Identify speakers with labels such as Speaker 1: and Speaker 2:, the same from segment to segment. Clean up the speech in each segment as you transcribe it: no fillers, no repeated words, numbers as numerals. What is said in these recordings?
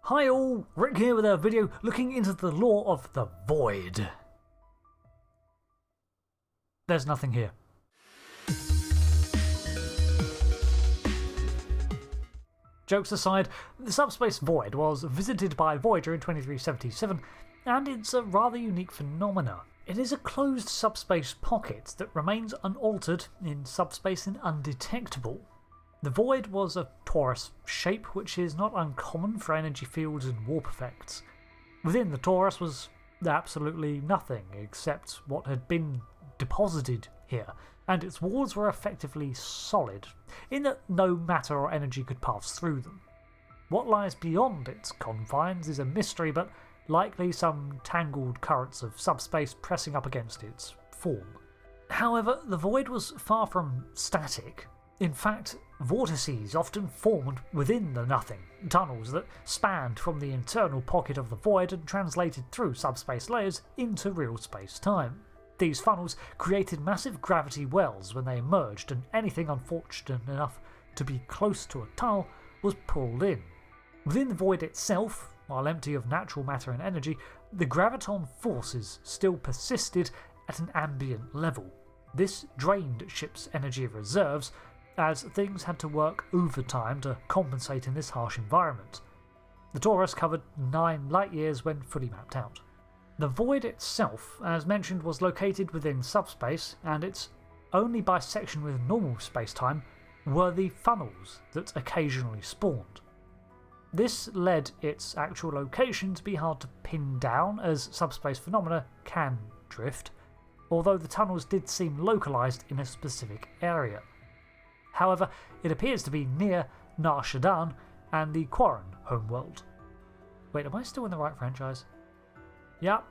Speaker 1: Hi all, Rick here with a video looking into the law of the void. There's nothing here. Jokes aside, the subspace void was visited by Voyager in 2377, and it's a rather unique phenomena. It is a closed subspace pocket that remains unaltered in subspace and undetectable. The void was a torus shape, which is not uncommon for energy fields and warp effects. Within the torus was absolutely nothing except what had been deposited here, and its walls were effectively solid, in that no matter or energy could pass through them. What lies beyond its confines is a mystery, but likely some tangled currents of subspace pressing up against its form. However, the void was far from static. In fact, vortices often formed within the nothing, tunnels that spanned from the internal pocket of the void and translated through subspace layers into real space-time. These funnels created massive gravity wells when they emerged, and anything unfortunate enough to be close to a tunnel was pulled in. Within the void itself, while empty of natural matter and energy, the graviton forces still persisted at an ambient level. This drained ships' energy reserves, as things had to work overtime to compensate in this harsh environment. The torus covered 9 light-years when fully mapped out. The void itself, as mentioned, was located within subspace, and its only bisection with normal space-time were the funnels that occasionally spawned. This led its actual location to be hard to pin down, as subspace phenomena can drift, although the tunnels did seem localised in a specific area. However, it appears to be near Nar Shaddaa and the Quarren homeworld. Wait, am I still in the right franchise? Yep,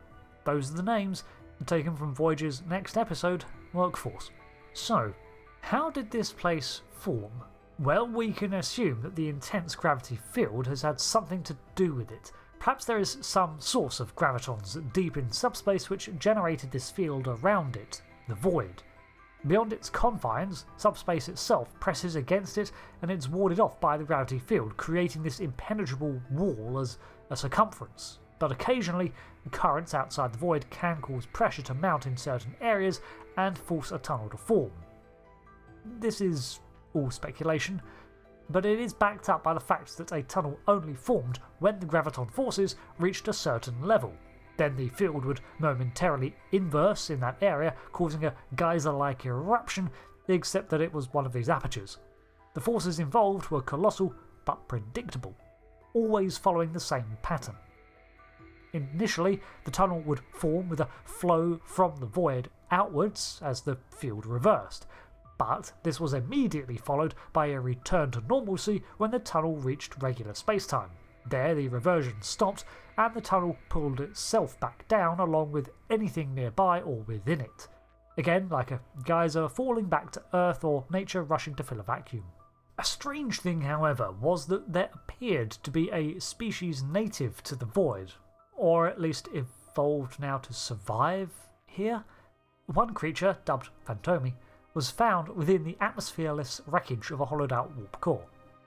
Speaker 1: those are the names, taken from Voyager's next episode, Workforce. So, how did this place form? Well, we can assume that the intense gravity field has had something to do with it. Perhaps there is some source of gravitons deep in subspace which generated this field around it, the void. Beyond its confines, subspace itself presses against it, and it's warded off by the gravity field, creating this impenetrable wall as a circumference. But occasionally, currents outside the void can cause pressure to mount in certain areas and force a tunnel to form. This is all speculation, but it is backed up by the fact that a tunnel only formed when the graviton forces reached a certain level. Then the field would momentarily inverse in that area, causing a geyser-like eruption, except that it was one of these apertures. The forces involved were colossal but predictable, always following the same pattern. Initially, the tunnel would form with a flow from the void outwards as the field reversed, but this was immediately followed by a return to normalcy when the tunnel reached regular spacetime. There, the reversion stopped, and the tunnel pulled itself back down along with anything nearby or within it. Again, like a geyser falling back to Earth or nature rushing to fill a vacuum. A strange thing, however, was that there appeared to be a species native to the void, or at least evolved now to survive here. One creature, dubbed Phantomi, was found within the atmosphereless wreckage of a hollowed-out warp core.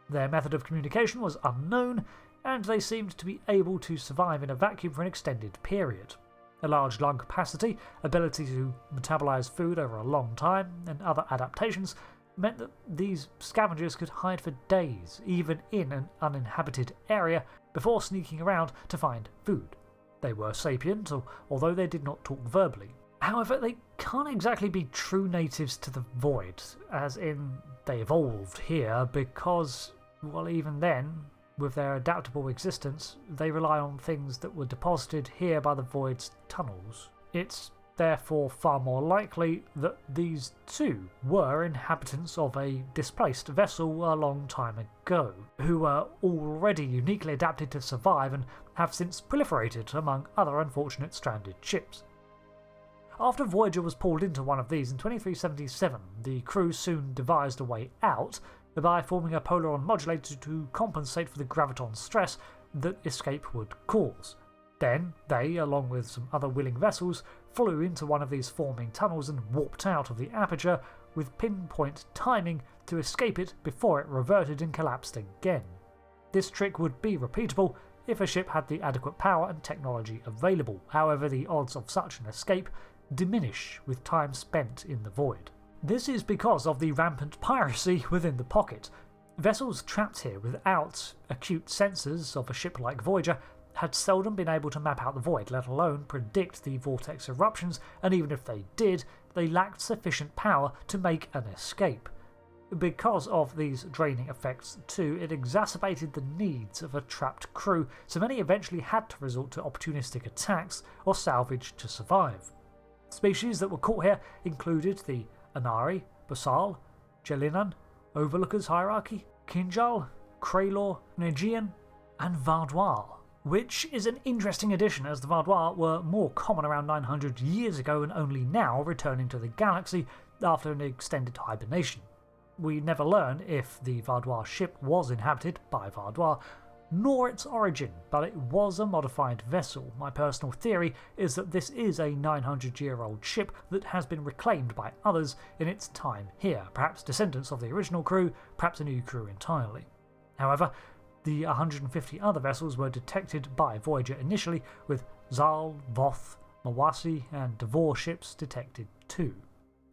Speaker 1: Their method of communication was unknown, and they seemed to be able to survive in a vacuum for an extended period. A large lung capacity, ability to metabolize food over a long time, and other adaptations meant that these scavengers could hide for days, even in an uninhabited area, before sneaking around to find food. They were sapient, although they did not talk verbally. However, they can't exactly be true natives to the void, as in they evolved here, because, well, even then, with their adaptable existence, they rely on things that were deposited here by the void's tunnels. It's therefore far more likely that these too were inhabitants of a displaced vessel a long time ago, who were already uniquely adapted to survive and have since proliferated among other unfortunate stranded ships. After Voyager was pulled into one of these in 2377, the crew soon devised a way out by forming a polaron modulator to compensate for the graviton stress that escape would cause. Then they, along with some other willing vessels, flew into one of these forming tunnels and warped out of the aperture with pinpoint timing to escape it before it reverted and collapsed again. This trick would be repeatable, if a ship had the adequate power and technology available. However, the odds of such an escape diminish with time spent in the void. This is because of the rampant piracy within the pocket. Vessels trapped here without acute sensors of a ship like Voyager had seldom been able to map out the void, let alone predict the vortex eruptions, and even if they did, they lacked sufficient power to make an escape. Because of these draining effects too, it exacerbated the needs of a trapped crew, so many eventually had to resort to opportunistic attacks or salvage to survive. Species that were caught here included the Anari, Basal, Jelinan, Overlooker's Hierarchy, Kinjal, Kraylor, Negian, and Vardoir, which is an interesting addition as the Vardoir were more common around 900 years ago and only now returning to the galaxy after an extended hibernation. We never learn if the Vardoir ship was inhabited by Vardoir, nor its origin, but it was a modified vessel. My personal theory is that this is a 900-year-old ship that has been reclaimed by others in its time here, perhaps descendants of the original crew, perhaps a new crew entirely. However, the 150 other vessels were detected by Voyager initially, with Zal, Voth, Mawasi, and Devore ships detected too.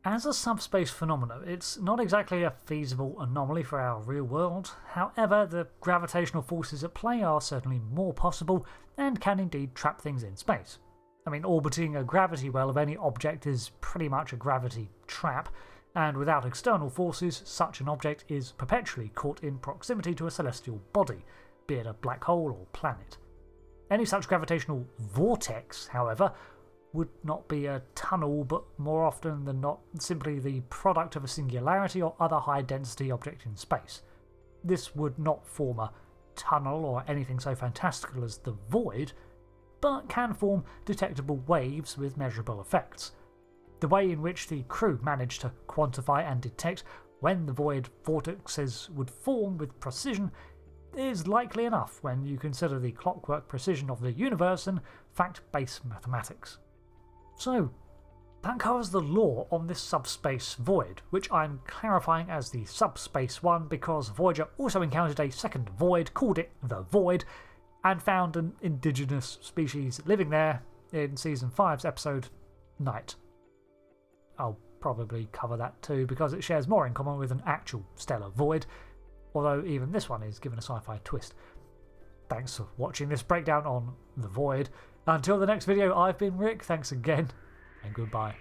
Speaker 1: As a subspace phenomenon, it's not exactly a feasible anomaly for our real world. However, the gravitational forces at play are certainly more possible and can indeed trap things in space. I mean, orbiting a gravity well of any object is pretty much a gravity trap, and without external forces, such an object is perpetually caught in proximity to a celestial body, be it a black hole or planet. Any such gravitational vortex, however, would not be a tunnel, but more often than not simply the product of a singularity or other high-density object in space. This would not form a tunnel or anything so fantastical as the void, but can form detectable waves with measurable effects. The way in which the crew managed to quantify and detect when the void vortexes would form with precision is likely enough when you consider the clockwork precision of the universe and fact-based mathematics. So, that covers the lore on this subspace void, which I'm clarifying as the subspace one because Voyager also encountered a second void, called it the Void, and found an indigenous species living there in Season 5's episode Night. I'll probably cover that too because it shares more in common with an actual stellar void, although even this one is given a sci-fi twist. Thanks for watching this breakdown on the Void. Until the next video, I've been Rick, thanks again, and goodbye.